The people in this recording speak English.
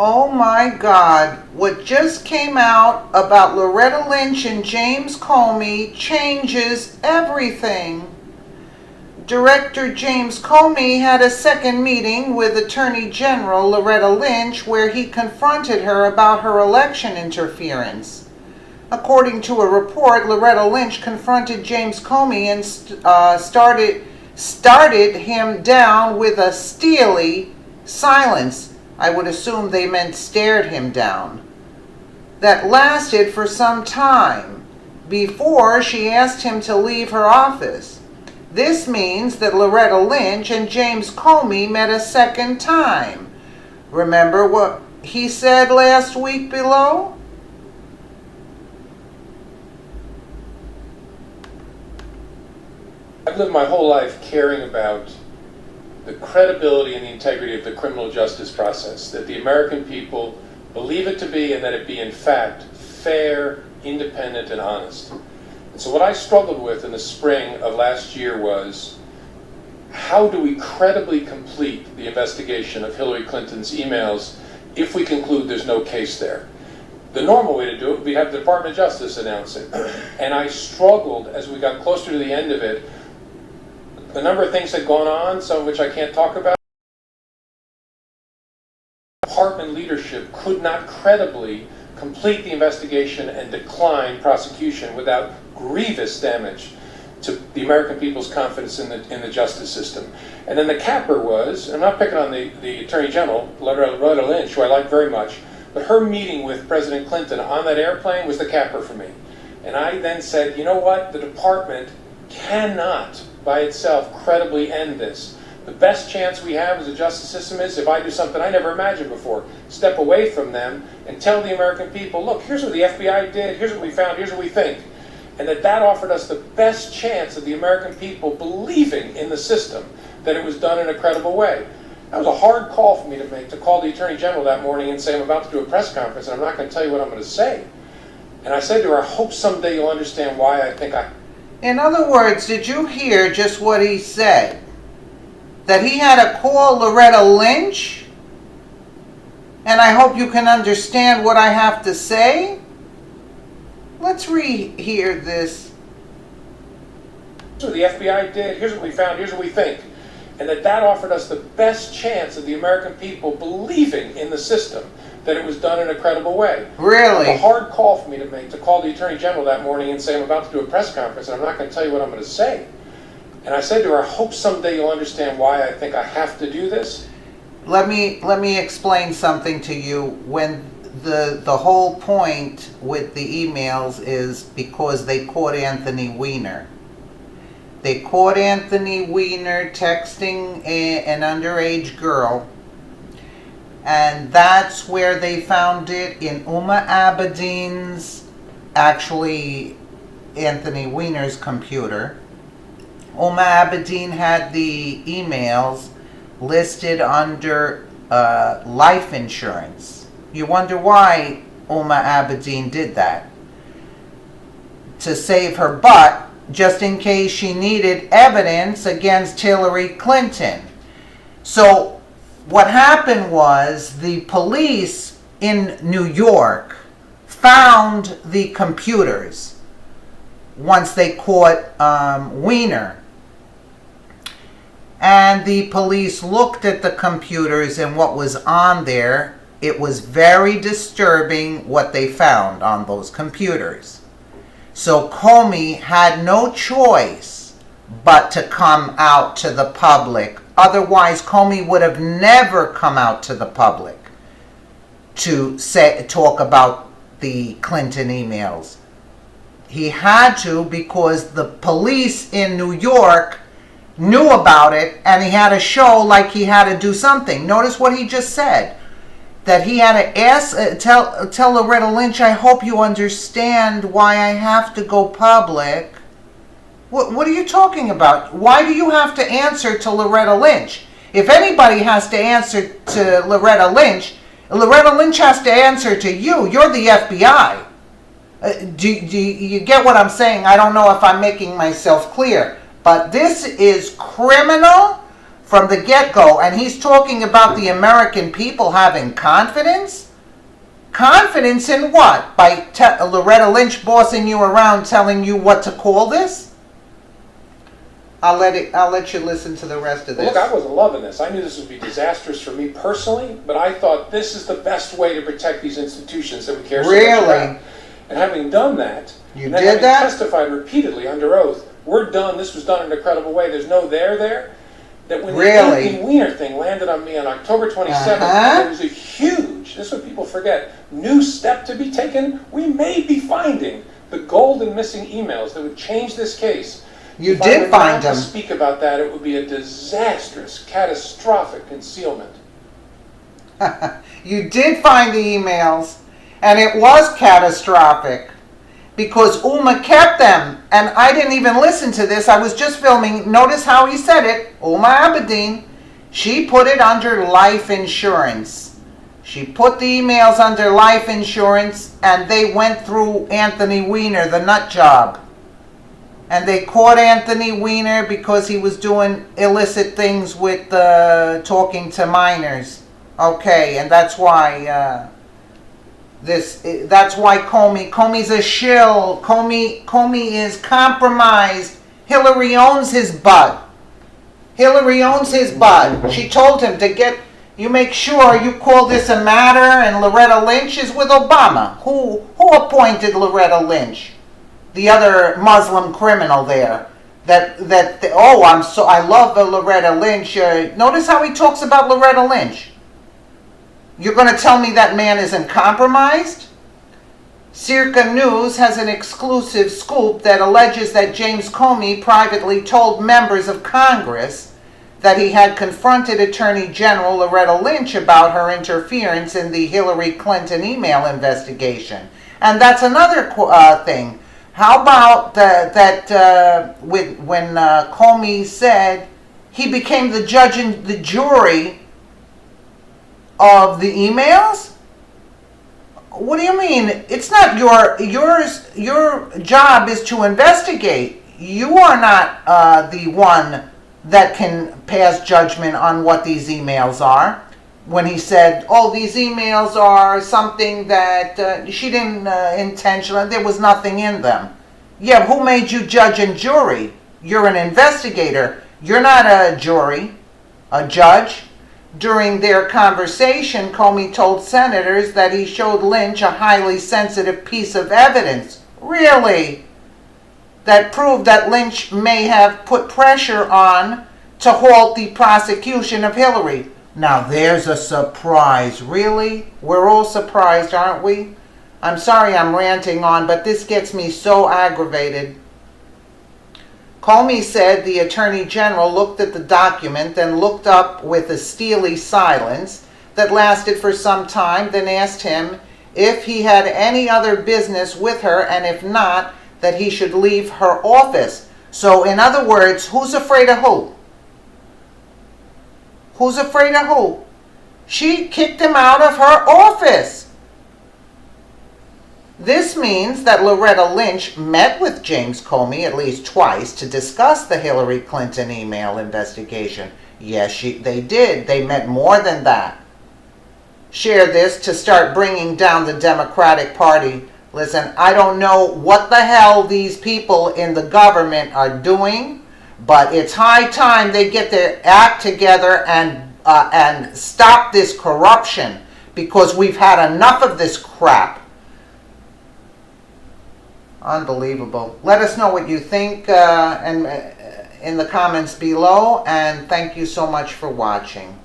Oh my God, what just came out about Loretta Lynch and James Comey changes everything. Director James Comey had a second meeting with Attorney General Loretta Lynch where he confronted her about her election interference. According to a report, Loretta Lynch confronted James Comey and started him down with a steely silence. I would assume they meant stared him down. That lasted for some time before she asked him to leave her office. This means that Loretta Lynch and James Comey met a second time. Remember what he said last week below? I've lived my whole life caring about the credibility and the integrity of the criminal justice process, that the American people believe it to be and that it be in fact fair, independent, and honest. And so what I struggled with in the spring of last year was, how do we credibly complete the investigation of Hillary Clinton's emails if we conclude there's no case there? The normal way to do it would be have the Department of Justice announce it. And I struggled as we got closer to the end of it. The number of things had gone on, some of which I can't talk about. Department leadership could not credibly complete the investigation and decline prosecution without grievous damage to the American people's confidence in the justice system. And then the capper was, I'm not picking on the Attorney General, Loretta Lynch, who I like very much, but her meeting with President Clinton on that airplane was the capper for me. And I then said, you know what, the department cannot by itself credibly end this. The best chance we have as a justice system is if I do something I never imagined before. Step away from them and tell the American people, look, here's what the FBI did, here's what we found, here's what we think. And that offered us the best chance of the American people believing in the system, that it was done in a credible way. That was a hard call for me to make, to call the Attorney General that morning and say, I'm about to do a press conference and I'm not going to tell you what I'm going to say. And I said to her, I hope someday you'll understand why I think I... In other words, did you hear just what he said? That he had to call Loretta Lynch? And I hope you can understand what I have to say? Let's rehear this. Here's what the FBI did, here's what we found, here's what we think. And that offered us the best chance of the American people believing in the system, that it was done in a credible way. Really? It was a hard call for me to make, to call the Attorney General that morning and say, I'm about to do a press conference and I'm not going to tell you what I'm going to say. And I said to her, I hope someday you'll understand why I think I have to do this. Let me explain something to you. When the whole point with the emails is because they caught Anthony Weiner. They caught Anthony Weiner texting an underage girl, and that's where they found it, in Uma Abedin's, actually Anthony Weiner's computer. Uma Abedin had the emails listed under life insurance. You wonder why Uma Abedin did that. To save her butt, just in case she needed evidence against Hillary Clinton. So what happened was the police in New York found the computers once they caught Weiner. And the police looked at the computers and what was on there. It was very disturbing what they found on those computers. So Comey had no choice but to come out to the public. Otherwise, Comey would have never come out to the public to talk about the Clinton emails. He had to because the police in New York knew about it, and he had to show like he had to do something. Notice what he just said. That he had to tell Loretta Lynch, I hope you understand why I have to go public. What are you talking about? Why do you have to answer to Loretta Lynch? If anybody has to answer to Loretta Lynch has to answer to you. You're the FBI. Do you get what I'm saying? I don't know if I'm making myself clear. But this is criminal from the get-go. And he's talking about the American people having confidence? Confidence in what? By Loretta Lynch bossing you around telling you what to call this? I'll let you listen to the rest of this. Look, I wasn't loving this. I knew this would be disastrous for me personally, but I thought this is the best way to protect these institutions that we care so much about. And having done that, you did that? Testified repeatedly under oath, we're done. This was done in an incredible way. There's no there. That when the Anthony Weiner thing landed on me on October 27th, it was a huge, this is what people forget, new step to be taken. We may be finding the golden missing emails that would change this case. You did find them. If I were not to speak about that, it would be a disastrous, catastrophic concealment. You did find the emails, and it was catastrophic because Uma kept them. And I didn't even listen to this. I was just filming. Notice how he said it. Uma Abedin, she put it under life insurance. She put the emails under life insurance, and they went through Anthony Weiner, the nut job. And they caught Anthony Weiner because he was doing illicit things with talking to minors. Okay, and that's why that's why Comey's a shill. Comey is compromised. Hillary owns his butt. Hillary owns his butt. She told him to you make sure you call this a matter, and Loretta Lynch is with Obama. Who appointed Loretta Lynch? The other Muslim criminal there. I love Loretta Lynch. Notice how he talks about Loretta Lynch. You're going to tell me that man isn't compromised? Circa News has an exclusive scoop that alleges that James Comey privately told members of Congress that he had confronted Attorney General Loretta Lynch about her interference in the Hillary Clinton email investigation. And that's another thing. How about when Comey said he became the judge and the jury of the emails? What do you mean? It's not yours. Your job is to investigate. You are not the one that can pass judgment on what these emails are. When he said, these emails are something that she didn't intentionally, there was nothing in them. Yeah, who made you judge and jury? You're an investigator. You're not a jury, a judge. During their conversation, Comey told senators that he showed Lynch a highly sensitive piece of evidence. Really? That proved that Lynch may have put pressure on to halt the prosecution of Hillary. Now there's a surprise. Really? We're all surprised, aren't we? I'm sorry I'm ranting on, but this gets me so aggravated. Comey said the Attorney General looked at the document, then looked up with a steely silence that lasted for some time, then asked him if he had any other business with her, and if not, that he should leave her office. So, in other words, who's afraid of who? Who's afraid of who? She kicked him out of her office. This means that Loretta Lynch met with James Comey at least twice to discuss the Hillary Clinton email investigation. Yes, they did. They met more than that. Share this to start bringing down the Democratic Party. Listen, I don't know what the hell these people in the government are doing, but it's high time they get their act together and stop this corruption, because we've had enough of this crap. Unbelievable. Let us know what you think and in the comments below, and thank you so much for watching.